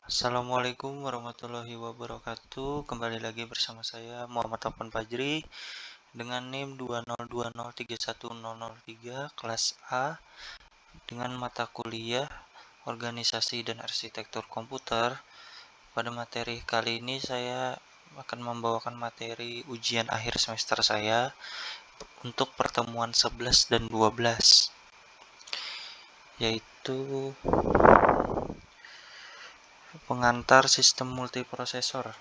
Assalamualaikum warahmatullahi wabarakatuh. Kembali lagi bersama saya Muhammad Afan Fajri dengan NIM 202031003 kelas A dengan mata kuliah Organisasi dan Arsitektur Komputer. Pada materi kali ini saya akan membawakan materi ujian akhir semester saya untuk pertemuan 11 dan 12, yaitu pengantar sistem multiprosesor.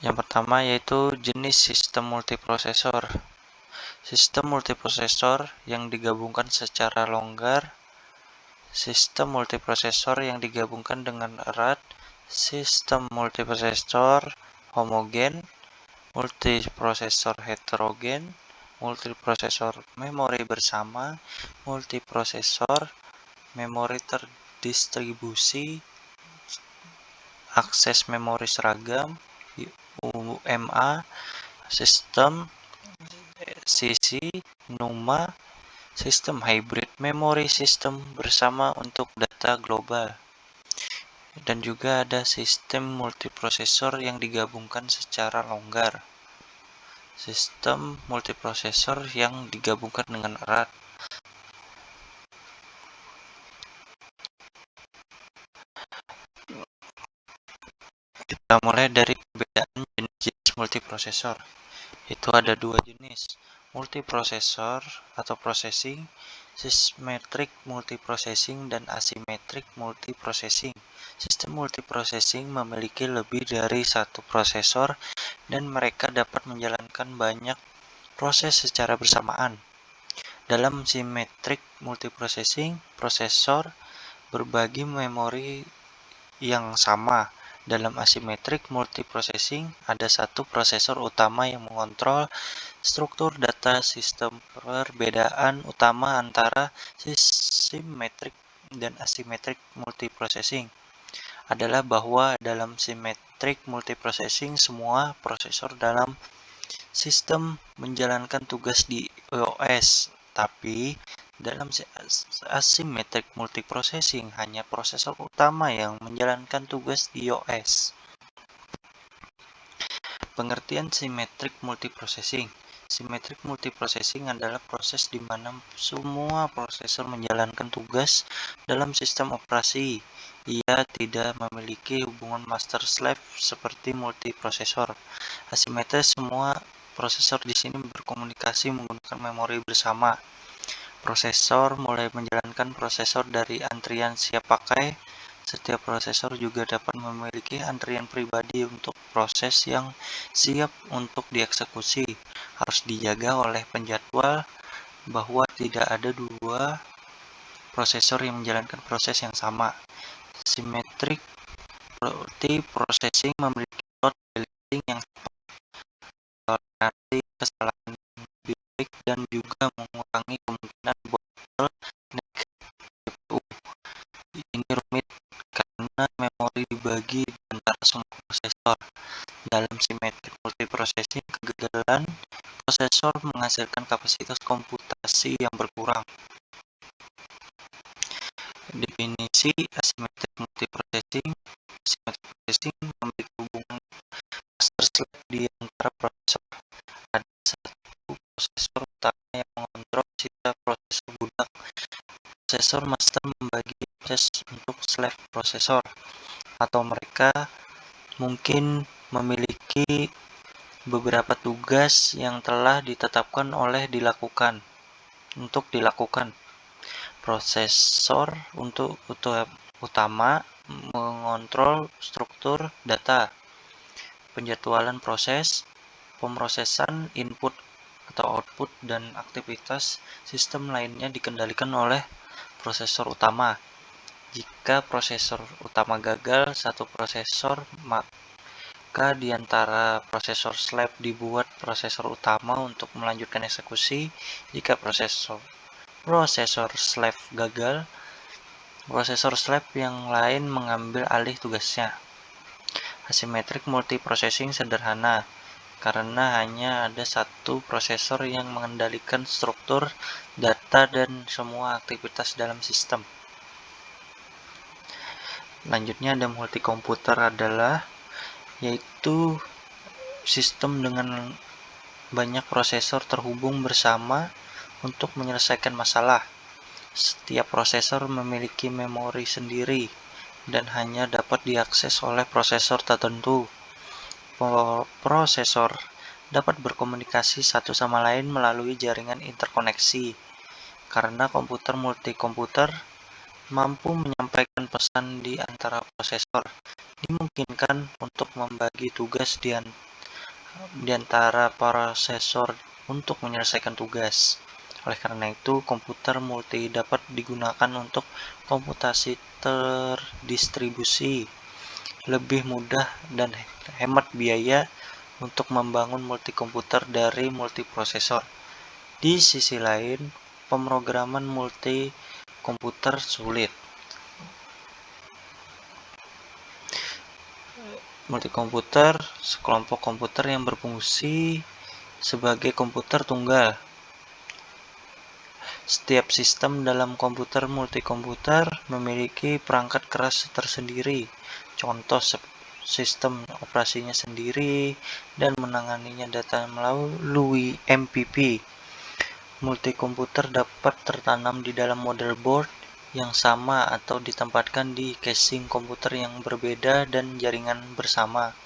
Yang pertama yaitu jenis sistem multiprosesor. Sistem multiprosesor yang digabungkan secara longgar, sistem multiprosesor yang digabungkan dengan erat, sistem multiprosesor homogen, multiprosesor heterogen, multiprosesor memori bersama, multiprosesor memori terdistribusi, akses memori seragam, UMA, sistem sisi, NUMA, sistem hybrid memory system bersama untuk data global. Dan juga ada sistem multiprosesor yang digabungkan secara longgar. Sistem multiprosesor yang digabungkan dengan erat. Kita mulai dari perbedaan jenis multiprosesor. Itu ada dua jenis, multiprosesor atau processing, symmetric multiprocessing dan asymmetric multiprocessing. Sistem multiprocessing memiliki lebih dari satu prosesor dan mereka dapat menjalankan banyak proses secara bersamaan. Dalam symmetric multiprocessing, prosesor berbagi memori yang sama. Dalam asymmetric multiprocessing, ada satu prosesor utama yang mengontrol struktur data sistem. Perbedaan utama antara symmetric dan asymmetric multiprocessing adalah bahwa dalam symmetric multiprocessing semua prosesor dalam sistem menjalankan tugas di OS, tapi dalam asymmetric multiprocessing hanya prosesor utama yang menjalankan tugas di OS. Pengertian symmetric multiprocessing. Symmetric multiprocessing adalah proses di mana semua prosesor menjalankan tugas dalam sistem operasi. Ia tidak memiliki hubungan master-slave seperti multiprosesor. Asimetris, semua prosesor di sini berkomunikasi menggunakan memori bersama. Prosesor mulai menjalankan prosesor dari antrian siap pakai. Setiap prosesor juga dapat memiliki antrian pribadi untuk proses yang siap untuk dieksekusi. Harus dijaga oleh penjadwal bahwa tidak ada dua prosesor yang menjalankan proses yang sama. Symmetric multiprocessing memiliki load balancing yang toleransi kesalahan bilik dan juga mengurangi kemungkinan bottleneck CPU. Ini rumit karena memori dibagi di antara semua prosesor. Dalam symmetric multiprocessing, kegagalan prosesor menghasilkan kapasitas komputasi yang berkurang. Definisi asymmetric multiprocessing. Asymmetric processing memiliki hubungan master-slave di antara prosesor. Ada satu prosesor utama yang mengontrol sisa prosesor budak. Prosesor master membagi proses untuk slave prosesor, atau mereka mungkin memiliki beberapa tugas yang telah ditetapkan oleh dilakukan. Prosesor untuk utama mengontrol struktur data, penjadwalan proses, pemrosesan input atau output, dan aktivitas sistem lainnya dikendalikan oleh prosesor utama. Jika prosesor utama gagal satu prosesor, maka di antara prosesor slave dibuat prosesor utama untuk melanjutkan eksekusi. Jika prosesor slave gagal, prosesor slave yang lain mengambil alih tugasnya. Asymmetric multiprocessing sederhana karena hanya ada satu prosesor yang mengendalikan struktur data dan semua aktivitas dalam sistem. Selanjutnya ada multikomputer yaitu sistem dengan banyak prosesor terhubung bersama untuk menyelesaikan masalah. Setiap prosesor memiliki memori sendiri dan hanya dapat diakses oleh prosesor tertentu. Prosesor dapat berkomunikasi satu sama lain melalui jaringan interkoneksi. Karena komputer multikomputer mampu menyampaikan pesan di antara prosesor, dimungkinkan untuk membagi tugas di antara prosesor untuk menyelesaikan tugas. Oleh karena itu, komputer multi dapat digunakan untuk komputasi terdistribusi, lebih mudah dan hemat biaya untuk membangun multikomputer dari multiprosesor. Di sisi lain, pemrograman multikomputer sulit. Multikomputer sekelompok komputer yang berfungsi sebagai komputer tunggal. Setiap sistem dalam komputer multikomputer memiliki perangkat keras tersendiri, contoh sistem operasinya sendiri, dan menanganinya data melalui MPP. Multikomputer dapat tertanam di dalam motherboard yang sama atau ditempatkan di casing komputer yang berbeda dan jaringan bersama.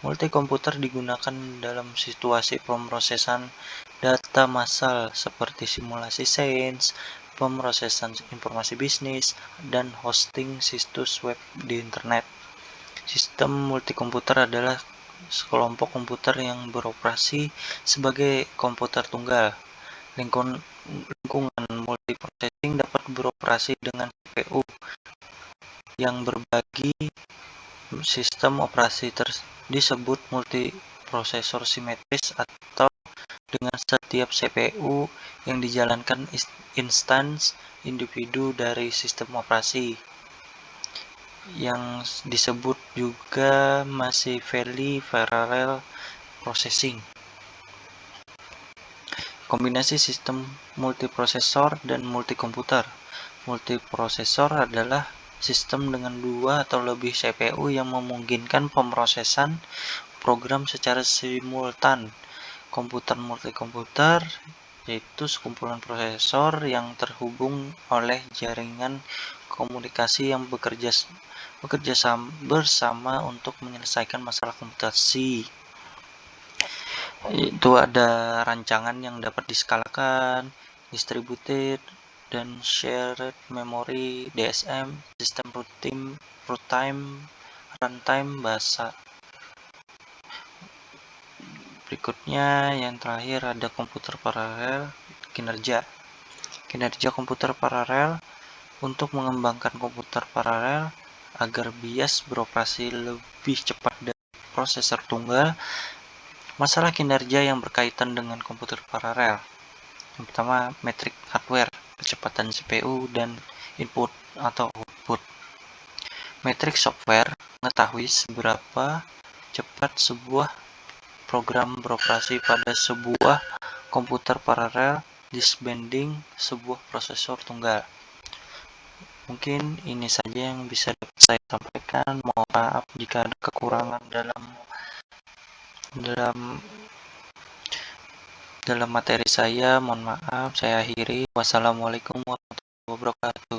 Multikomputer digunakan dalam situasi pemrosesan data massal seperti simulasi sains, pemrosesan informasi bisnis, dan hosting situs web di internet. Sistem multikomputer adalah sekelompok komputer yang beroperasi sebagai komputer tunggal. Lingkungan multiprocessing dapat beroperasi dengan CPU yang berbagi sistem operasi disebut multiprosesor simetris, atau dengan setiap CPU yang dijalankan instans individu dari sistem operasi, yang disebut juga massively parallel processing. Kombinasi sistem multiprosesor dan multikomputer. Multiprosesor adalah sistem dengan 2 atau lebih CPU yang memungkinkan pemrosesan program secara simultan. Komputer multikomputer yaitu sekumpulan prosesor yang terhubung oleh jaringan komunikasi yang bekerja bersama untuk menyelesaikan masalah komputasi. Itu ada rancangan yang dapat diskalakan, distributed, dan shared memory (DSM), sistem runtime bahasa. Berikutnya yang terakhir ada komputer paralel kinerja. Kinerja komputer paralel. Untuk mengembangkan komputer paralel agar bias beroperasi lebih cepat dari prosesor tunggal, masalah kinerja yang berkaitan dengan komputer paralel. Yang pertama, metrik hardware, kecepatan CPU, dan input atau output. Metrik software mengetahui seberapa cepat sebuah program beroperasi pada sebuah komputer paralel dibanding sebuah prosesor tunggal. Mungkin ini saja yang bisa saya sampaikan. Mohon maaf jika ada kekurangan dalam materi saya. Mohon maaf, saya akhiri. Wassalamualaikum warahmatullahi wabarakatuh.